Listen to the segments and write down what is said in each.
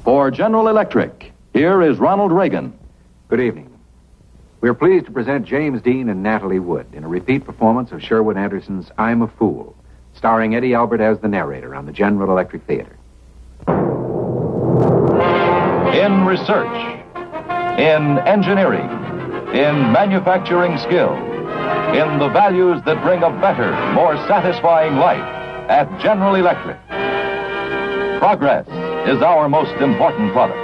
For General Electric, here is Ronald Reagan. Good evening. We're pleased to present James Dean and Natalie Wood in a repeat performance of Sherwood Anderson's I'm a Fool, starring Eddie Albert as the narrator on the General Electric Theater. In research, in engineering, in manufacturing skill, in the values that bring a better, more satisfying life at General Electric. Progress is our most important product.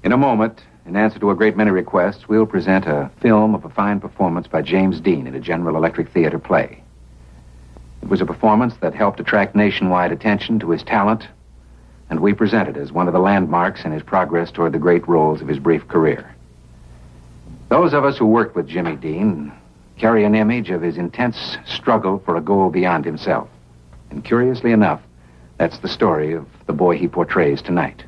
In a moment, in answer to a great many requests, we'll present a film of a fine performance by James Dean in a General Electric Theater play. It was a performance that helped attract nationwide attention to his talent, and we present it as one of the landmarks in his progress toward the great roles of his brief career. Those of us who worked with Jimmy Dean carry an image of his intense struggle for a goal beyond himself. And curiously enough, that's the story of the boy he portrays tonight.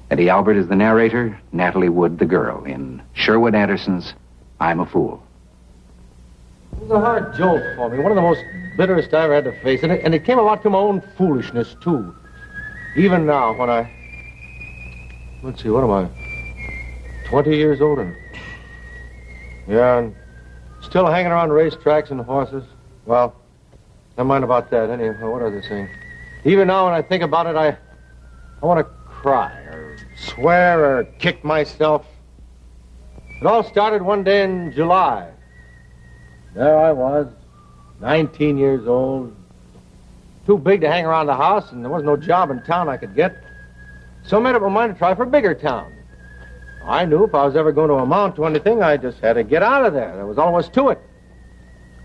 Eddie Albert is the narrator, Natalie Wood the girl, in Sherwood Anderson's I'm a Fool. It was a hard jolt for me, one of the most bitterest I ever had to face, and it came about through my own foolishness, too. Even now, when let's see, what am I, 20 years older? Yeah, and still hanging around racetracks and horses. Well, never mind about that. Anyhow, what other thing? Even now, when I think about it, I want to cry or swear or kick myself. It all started one day in July. There I was, 19 years old, too big to hang around the house, and there was no job in town I could get. So I made up my mind to try for a bigger town. I knew if I was ever going to amount to anything, I just had to get out of there. There was all there was to it.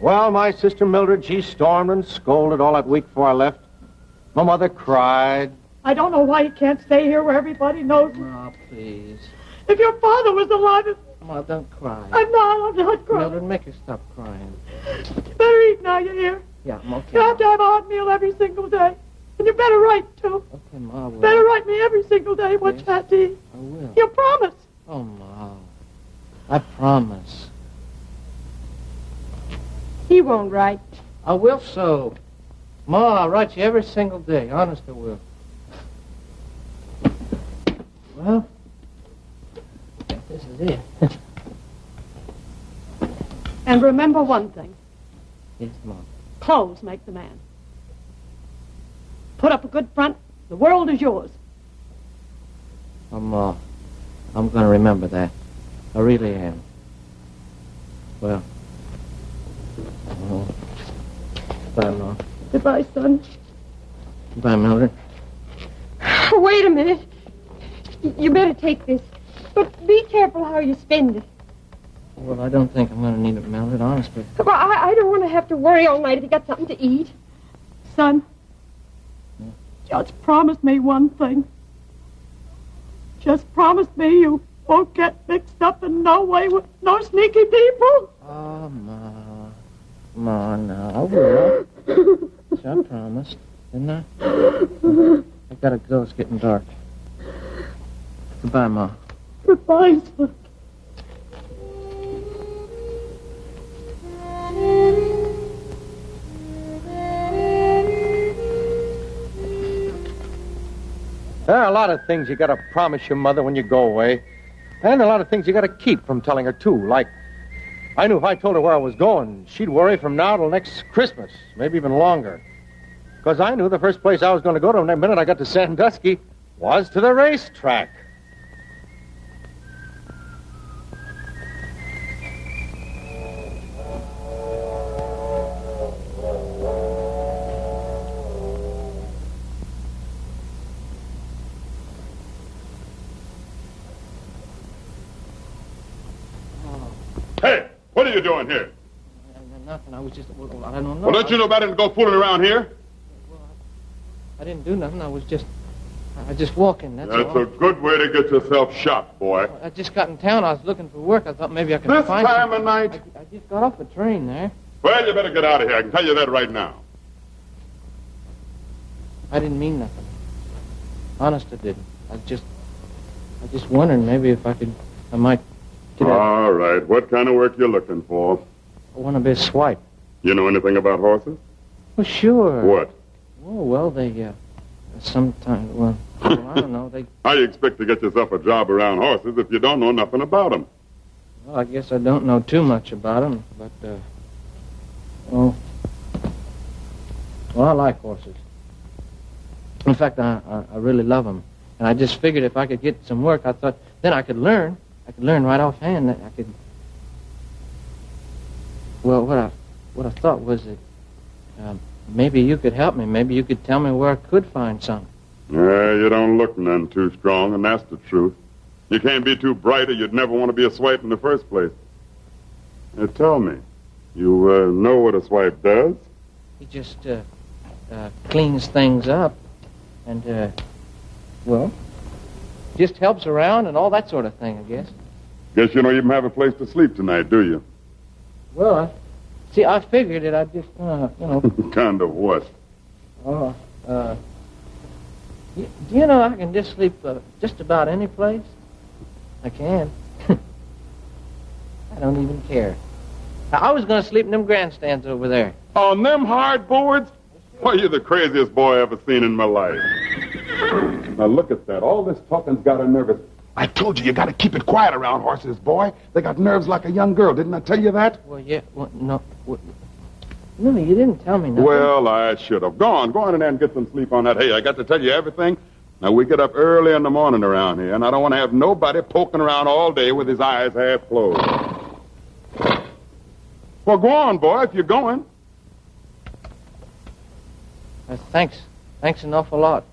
Well, my sister Mildred, she stormed and scolded all that week before I left. My mother cried. I don't know why you can't stay here where everybody knows. Ma, please. If your father was alive... Ma, don't cry. I'm not crying. Mildred, make her stop crying. You better eat now, you hear? Yeah, I'm okay. You have to have a hot meal every single day. And you better write, too. Okay, Ma, I will. Better write me every single day what you had to eat. I will. You promise. Oh, Ma. I promise. He won't write. I will so. Ma, I'll write you every single day. Honest, I will. Well, this is it. And remember one thing. Yes, Ma. Clothes make the man. Put up a good front. The world is yours. Oh, Ma, I'm going to remember that. I really am. Well. Bye, Ma. Goodbye, son. Bye, Mildred. Wait a minute. You better take this. But be careful how you spend it. Well, I don't think I'm going to need it, Mildred, honestly. Well, I don't want to have to worry all night if you got something to eat. Son, just promise me one thing. Just promise me you won't get mixed up in no way with no sneaky people. Oh, Ma. Ma, no, I will. I promised, didn't I? I gotta go. It's getting dark. Goodbye, Ma. Goodbye, son. There are a lot of things you gotta promise your mother when you go away. And a lot of things you gotta keep from telling her, too. Like, I knew if I told her where I was going, she'd worry from now till next Christmas, maybe even longer. Because I knew the first place I was going to go to the minute I got to Sandusky was to the racetrack. Hey, what are you doing here? Nothing. I was just... Well, I don't know. Well, don't you know better than to go fooling around here? Well, I didn't do nothing. I was just walking, that's That's all. a good way to get yourself shot, boy. I just got in town. I was looking for work. I thought maybe I could This find time some... of night? I just got off a train there. Well, you better get out of here. I can tell you that right now. I didn't mean nothing. Honest, I didn't. I just wondering maybe if I might get out. All right. What kind of work you looking for? I want to be a swipe. You know anything about horses? Well, sure. What? Oh, well, they, sometimes, well, I don't know. How you expect to get yourself a job around horses if you don't know nothing about them? Well, I guess I don't know too much about them, but, well, I like horses. In fact, I really love them. And I just figured if I could get some work, I thought, then I could learn. I could learn right offhand. I could... Well, what I thought was that maybe you could help me. Maybe you could tell me where I could find some. Yeah, you don't look none too strong, and that's the truth. You can't be too bright or you'd never want to be a swipe in the first place. Now, tell me, you know what a swipe does? He just cleans things up and, well, just helps around and all that sort of thing, I guess. Guess you don't even have a place to sleep tonight, do you? Well, I figured that I'd just, you know... Kind of what? Oh, do you know I can just sleep just about any place? I can. I don't even care. I was going to sleep in them grandstands over there. On them hardboards? Why, you're the craziest boy I ever seen in my life. Now, look at that. All this talking's got her nervous. I told you got to keep it quiet around horses, boy. They got nerves like a young girl. Didn't I tell you that? Well, yeah. Well, no. Well, no, you didn't tell me nothing. Well, I should have. Go on in there and get some sleep on that hay. I got to tell you everything. Now, we get up early in the morning around here, and I don't want to have nobody poking around all day with his eyes half closed. Well, go on, boy, if you're going. Thanks. Thanks an awful lot.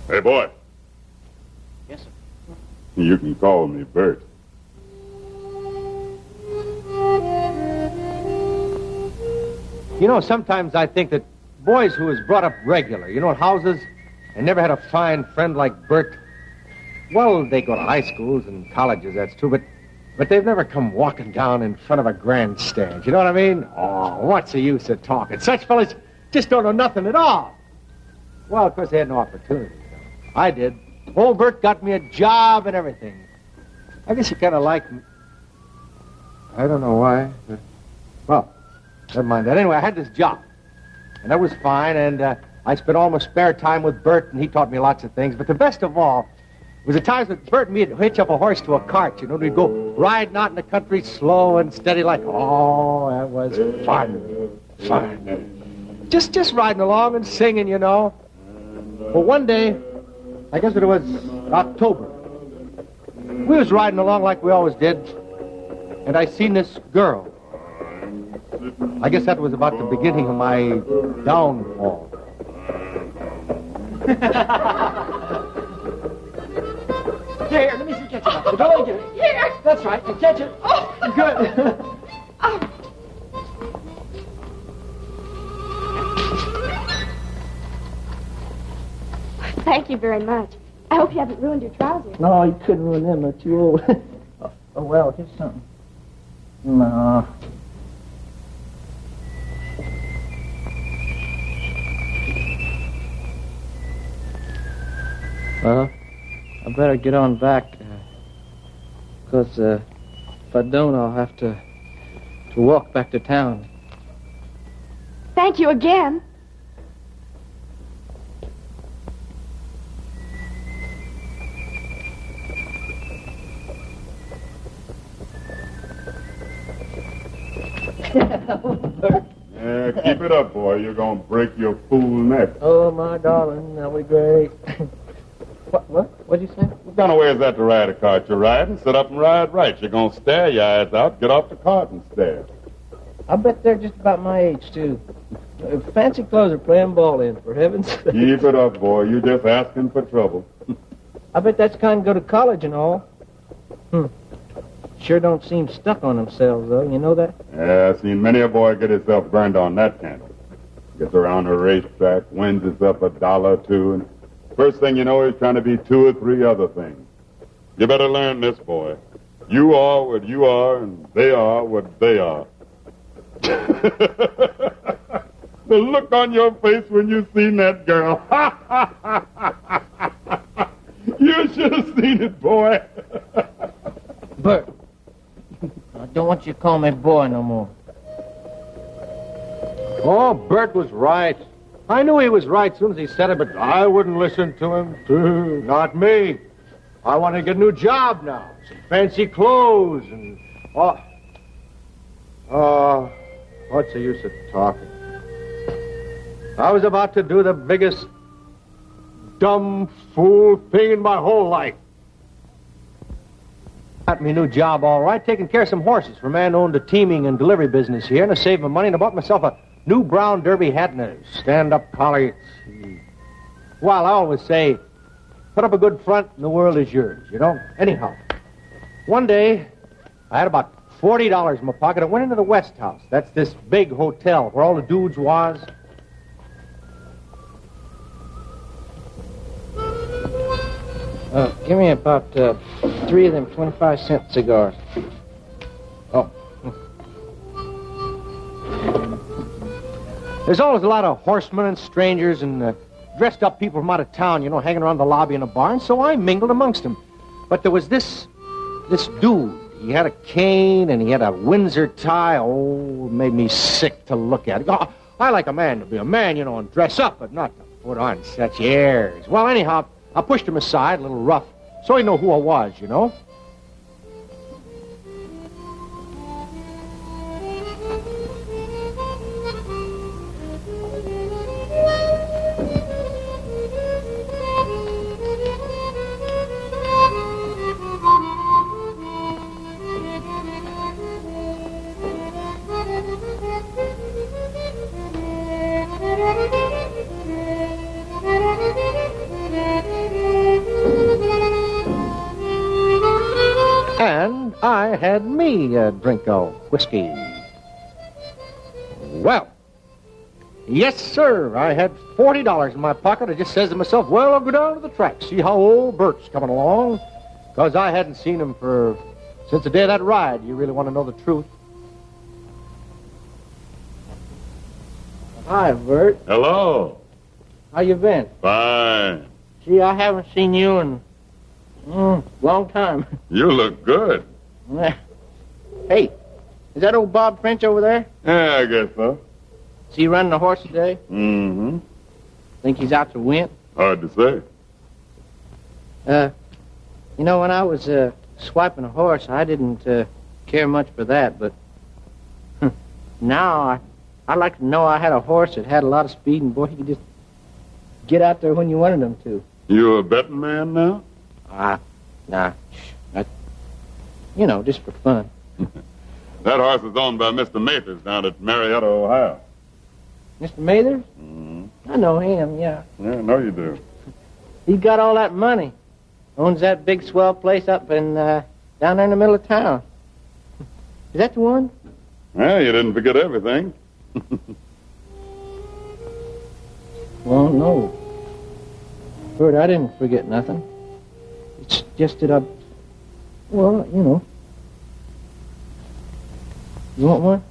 Hey, boy. Yes, sir. You can call me Bert. You know, sometimes I think that boys who was brought up regular, you know, in houses, and never had a fine friend like Bert, well, they go to high schools and colleges, that's true, but they've never come walking down in front of a grandstand. You know what I mean? Oh, what's the use of talking? Such fellas just don't know nothing at all. Well, of course, they had no opportunity. I did. Old Bert got me a job and everything. I guess he kind of liked me. I don't know why, but, well, never mind that. Anyway, I had this job, and that was fine, and I spent all my spare time with Bert, and he taught me lots of things. But the best of all was the times that Bert and me would hitch up a horse to a cart, you know, we'd go riding out in the country slow and steady like, oh, that was fun. Fun. Just riding along and singing, you know. Well, one day, I guess it was October, we was riding along like we always did, and I seen this girl. I guess that was about the beginning of my downfall. Here, let me see, catch it. Go and get it. Here. That's right, catch it. Oh. Good. Oh. Thank you very much. I hope you haven't ruined your trousers. No, you couldn't ruin them. They're too old. Oh, well, here's something. No. Well, I better get on back, because if I don't, I'll have to walk back to town. Thank you again. Yeah, keep it up, boy. You're going to break your fool neck. Oh, my darling, that'll be great. What? What'd you say? What kind of way is that to ride a cart? You're riding, sit up and ride right. You're going to stare your eyes out, get off the cart and stare. I bet they're just about my age, too. Fancy clothes are playing ball in, for heaven's sake. Keep it up, boy. You're just asking for trouble. I bet that's kind of go to college and all. Sure don't seem stuck on themselves, though. You know that? Yeah, I've seen many a boy get himself burned on that candle. Gets around a racetrack, wins himself $1 or $2, and first thing you know, he's trying to be 2 or 3 other things. You better learn this, boy. You are what you are, and they are what they are. The look on your face when you seen that girl. You should have seen it, boy. Bert, I don't want you to call me boy no more. Oh, Bert was right. I knew he was right as soon as he said it, but I wouldn't listen to him. Not me. I want to get a new job now. Some fancy clothes and... what's the use of talking? I was about to do the biggest dumb fool thing in my whole life. Got me a new job, all right, taking care of some horses for a man who owned a teaming and delivery business here, and I saved my money and I bought myself a new brown derby hat and a stand-up collar. Well, I always say, put up a good front and the world is yours, you know? Anyhow, one day, I had about $40 in my pocket. I went into the West House. That's this big hotel where all the dudes was. Give me about 3 of them 25-cent cigars. Oh. There's always a lot of horsemen and strangers and dressed up people from out of town, you know, hanging around the lobby in a bar, and so I mingled amongst them. But there was this dude. He had a cane and he had a Windsor tie. Oh, it made me sick to look at it. Oh, I like a man to be a man, you know, and dress up, but not to put on such airs. Well, anyhow, I pushed him aside, a little rough, so he'd know who I was, you know. And I had me a drink of whiskey. Well, yes, sir, I had $40 in my pocket. I just says to myself, well, I'll go down to the track, see how old Bert's coming along, because I hadn't seen him since the day of that ride. You really want to know the truth? Hi, Bert. Hello. How you been? Fine. Gee, I haven't seen you in long time. You look good. Hey, is that old Bob French over there? Yeah, I guess so. Is he running the horse today? Mm-hmm. Think he's out to win? Hard to say. You know, when I was swiping a horse, I didn't care much for that, but now I'd like to know I had a horse that had a lot of speed, and boy, he could just get out there when you wanted him to. You a betting man now? Nah. You know, just for fun. That horse is owned by Mr. Mathers down at Marietta, Ohio. Mr. Mathers? Mm-hmm. I know him, yeah. Yeah, I know you do. He got all that money. Owns that big swell place up in, down there in the middle of town. Is that the one? Well, you didn't forget everything. Well, no. Bert, I didn't forget nothing. It's just that well, you know. You want one?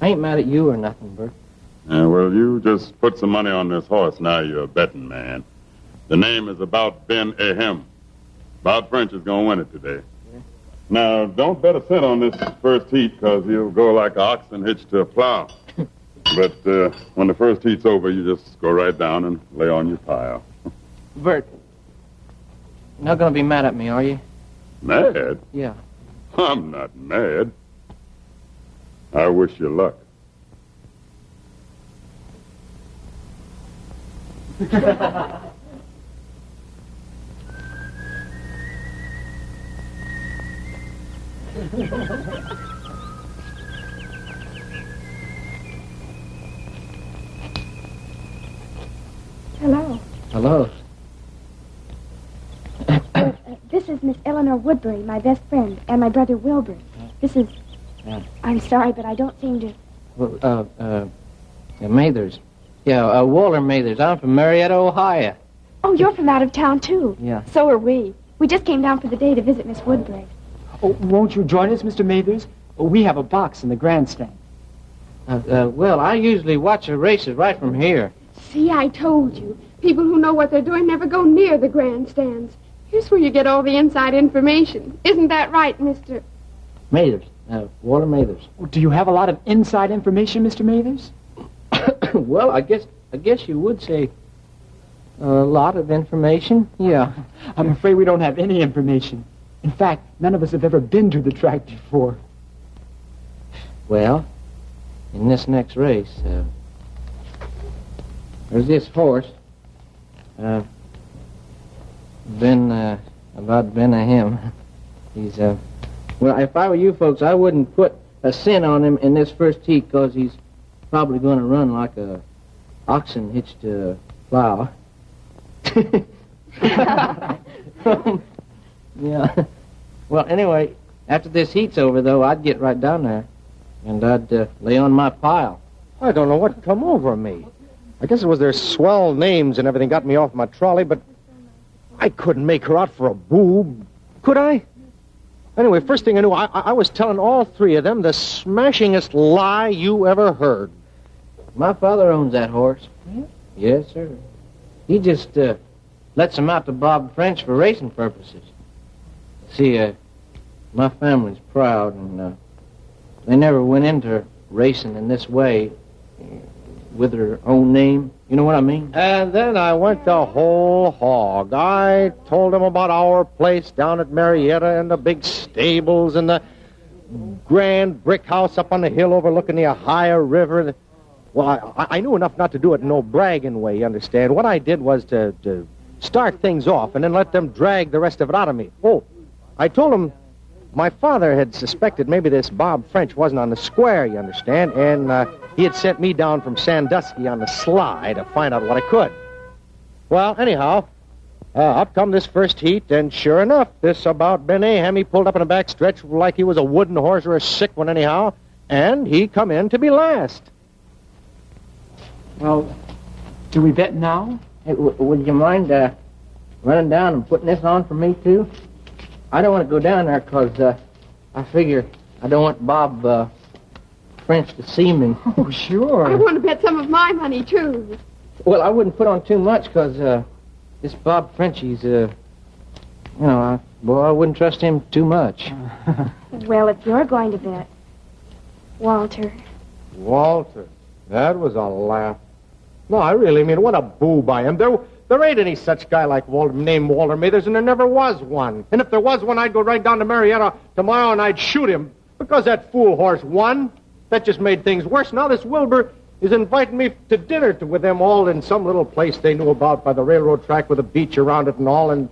I ain't mad at you or nothing, Bert. Well, you just put some money on this horse. Now you're a betting man. The name is About Ben Ahem. Bob French is going to win it today. Yeah. Now, don't bet a cent on this first heat, because he'll go like an oxen hitched to a plow. But when the first heat's over, you just go right down and lay on your pile. Bert, you're not going to be mad at me, are you? Mad? Yeah. I'm not mad. I wish you luck. Hello. Hello. This is Miss Eleanor Woodbury, my best friend, and my brother Wilbur. This is... I'm sorry, but I don't seem to... Well, Mathers. Yeah, Walter Mathers. I'm from Marietta, Ohio. Oh, you're from out of town, too. Yeah. So are we. We just came down for the day to visit Miss Woodbury. Oh, won't you join us, Mr. Mathers? Oh, we have a box in the grandstand. Well, I usually watch the races right from here. See, I told you. People who know what they're doing never go near the grandstands. Here's where you get all the inside information. Isn't that right, Mr. Mathers. Walter Mathers. Oh, do you have a lot of inside information, Mr. Mathers? Well, I guess you would say a lot of information. Yeah. I'm afraid we don't have any information. In fact, none of us have ever been to the track before. Well, in this next race, there's this horse. About Ben of him. He's, well, if I were you folks, I wouldn't put a cent on him in this first heat, because he's probably going to run like a oxen hitched to a plow. Yeah. Well, anyway, after this heat's over, though, I'd get right down there, and I'd lay on my pile. I don't know what come over me. I guess it was their swell names and everything got me off my trolley, but I couldn't make her out for a boob, could I? Anyway, first thing I knew, I was telling all three of them the smashingest lie you ever heard. My father owns that horse. Yes, sir. He just lets him out to Bob French for racing purposes. See, my family's proud, and they never went into racing in this way with their own name. You know what I mean? And then I went the whole hog. I told them about our place down at Marietta and the big stables and the grand brick house up on the hill overlooking the Ohio River. Well, I knew enough not to do it in no bragging way, you understand. What I did was to start things off and then let them drag the rest of it out of me. Oh, I told them my father had suspected maybe this Bob French wasn't on the square, you understand, and he had sent me down from Sandusky on the sly to find out what I could. Well, anyhow, up come this first heat, and sure enough, this about Ben Aham, he pulled up in the back stretch like he was a wooden horse or a sick one anyhow, and he come in to be last. Well, do we bet now? Hey, would you mind running down and putting this on for me, too? I don't want to go down there because I figure I don't want Bob French to see me. Oh, sure. I want to bet some of my money, too. Well, I wouldn't put on too much because this Bob French, he's, I wouldn't trust him too much. Well, if you're going to bet, Walter. Walter, that was a laugh. No, I really mean, what a boob I am. There ain't any such guy like Walter, named Walter Mathers, and there never was one. And if there was one, I'd go right down to Marietta tomorrow and I'd shoot him. Because that fool horse won. That just made things worse. Now this Wilbur is inviting me to dinner with them all in some little place they knew about by the railroad track with a beach around it and all. And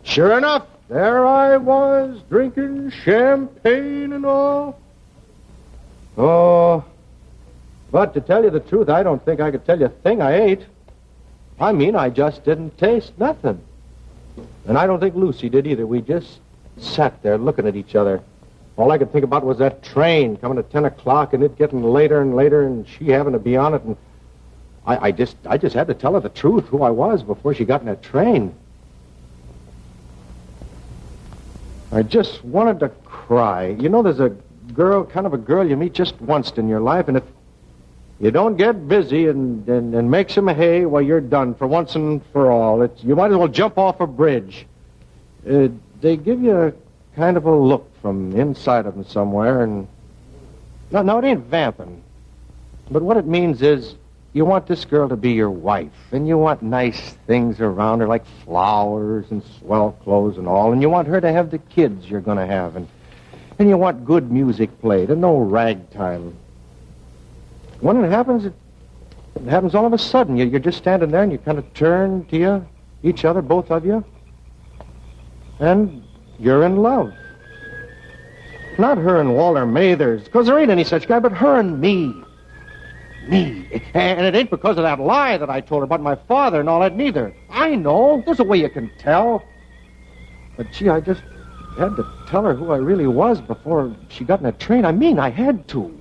sure enough, there I was, drinking champagne and all. Oh, but to tell you the truth, I don't think I could tell you a thing I ate. I mean, I just didn't taste nothing. And I don't think Lucy did either. We just sat there looking at each other. All I could think about was that train coming at 10 o'clock and it getting later and later and she having to be on it. And I just had to tell her the truth, who I was, before she got in that train. I just wanted to cry. You know, there's a girl, kind of a girl you meet just once in your life, and if you don't get busy and make some hay, well, you're done for once and for all. You might as well jump off a bridge. They give you a kind of a look from inside of them somewhere, and... No, it ain't vamping. But what it means is you want this girl to be your wife, and you want nice things around her, like flowers and swell clothes and all, and you want her to have the kids you're going to have, and you want good music played, and no ragtime. When it happens all of a sudden. You're just standing there, and you kind of turn to each other, both of you, and you're in love. Not her and Walter Mathers, because there ain't any such guy, but her and me. Me. And it ain't because of that lie that I told her about my father and all that, neither. I know. There's a way you can tell. But, gee, I just had to tell her who I really was before she got in that train. I mean, I had to.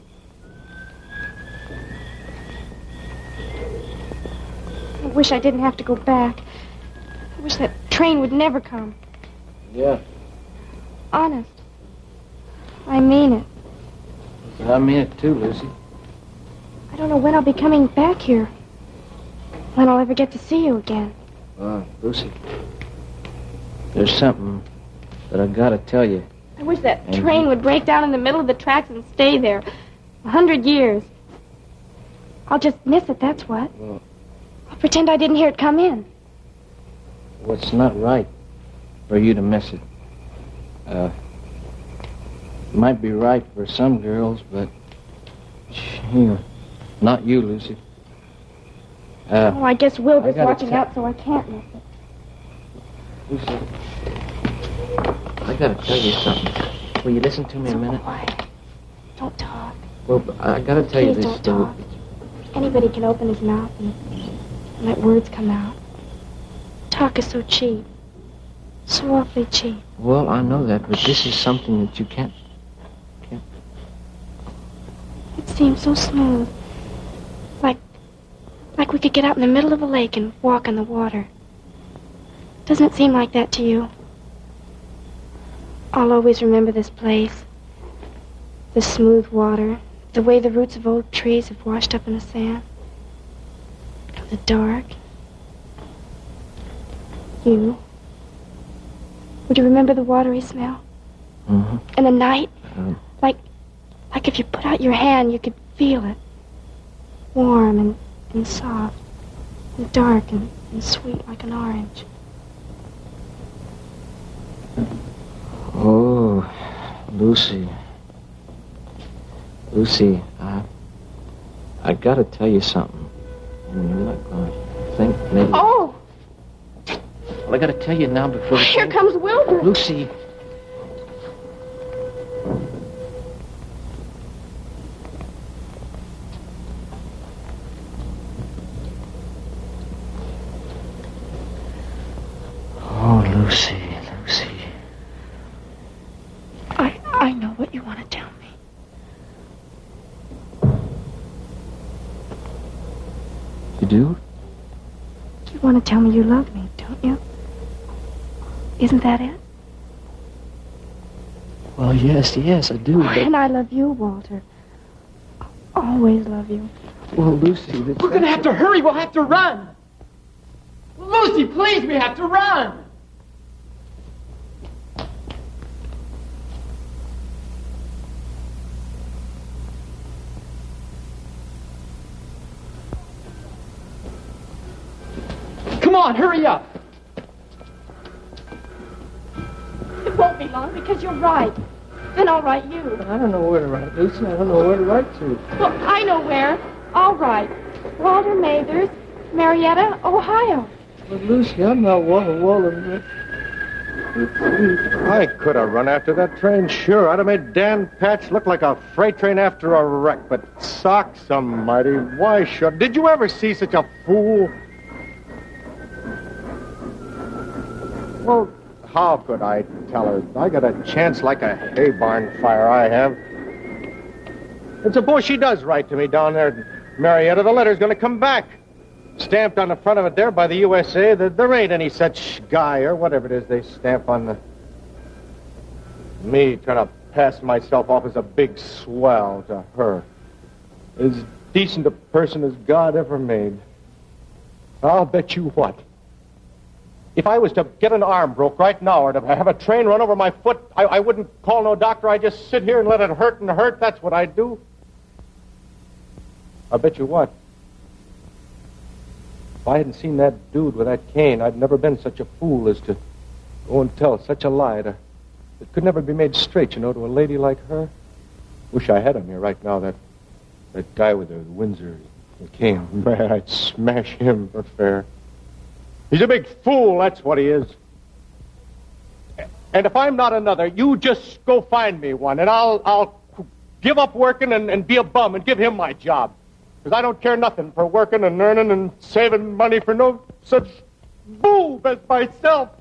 I wish I didn't have to go back. I wish that train would never come. Yeah. Honest. I mean it. I mean it too, Lucy. I don't know when I'll be coming back here. When I'll ever get to see you again. Lucy, there's something that I gotta tell you. I wish that train would break down in the middle of the tracks and stay there. 100 years. I'll just miss it, that's what. Well, I'll pretend I didn't hear it come in. it's not right for you to miss it. It might be right for some girls, but not you, Lucy. Oh, I guess Wilbur's I gotta watching out, so I can't miss it. Lucy, I gotta tell you something. Will you listen to me a minute? Quiet. Don't talk. Well, I gotta tell you Please this. don't talk. Anybody can open his mouth and let words come out. Talk is so cheap. So awfully cheap. Well, I know that, but this is something that you can't. It seems so smooth. Like we could get out in the middle of a lake and walk on the water. Doesn't it seem like that to you? I'll always remember this place. The smooth water, the way the roots of old trees have washed up in the sand. The dark. You. Would you remember the watery smell? Mm-hmm. And the night? Like if you put out your hand, you could feel it. Warm and soft. And dark and sweet like an orange. Oh, Lucy. Lucy, I gotta tell you something. And you're not gonna think maybe... Oh! Well, I gotta tell you now before... Here comes Wilbur. Lucy. Oh, Lucy. I know what you want to tell me. You do? You want to tell me you love me, don't you? Isn't that it? Well, yes, I do, but... And I love you, Walter. I'll always love you. Well, Lucy... We're going to have to hurry. We'll have to run. Lucy, please, we have to run. Come on, hurry up. It won't be long because you're right. Then I'll write you. I don't know where to write, Lucy. I don't know where to write to. Well, I know where. I'll write. Walter Mathers, Marietta, Ohio. But, Lucy, I'm not Walter. I could have run after that train, sure. I'd have made Dan Patch look like a freight train after a wreck. But socks almighty, why should... Did you ever see such a fool? Well, how could I tell her? I got a chance like a hay barn fire, I have. And suppose she does write to me down there at Marietta. The letter's going to come back. Stamped on the front of it there by the USA. There ain't any such guy or whatever it is they stamp on the... Me trying to pass myself off as a big swell to her. As decent a person as God ever made. I'll bet you what. If I was to get an arm broke right now or to have a train run over my foot, I wouldn't call no doctor. I'd just sit here and let it hurt and hurt. That's what I'd do. I'll bet you what. If I hadn't seen that dude with that cane, I'd never been such a fool as to go and tell such a lie that could never be made straight, you know, to a lady like her. Wish I had him here right now, that guy with the Windsor, the cane. Man, I'd smash him for fair. He's a big fool, that's what he is. And if I'm not another, you just go find me one, and I'll give up working and be a bum and give him my job. Because I don't care nothing for working and earning and saving money for no such boob as myself.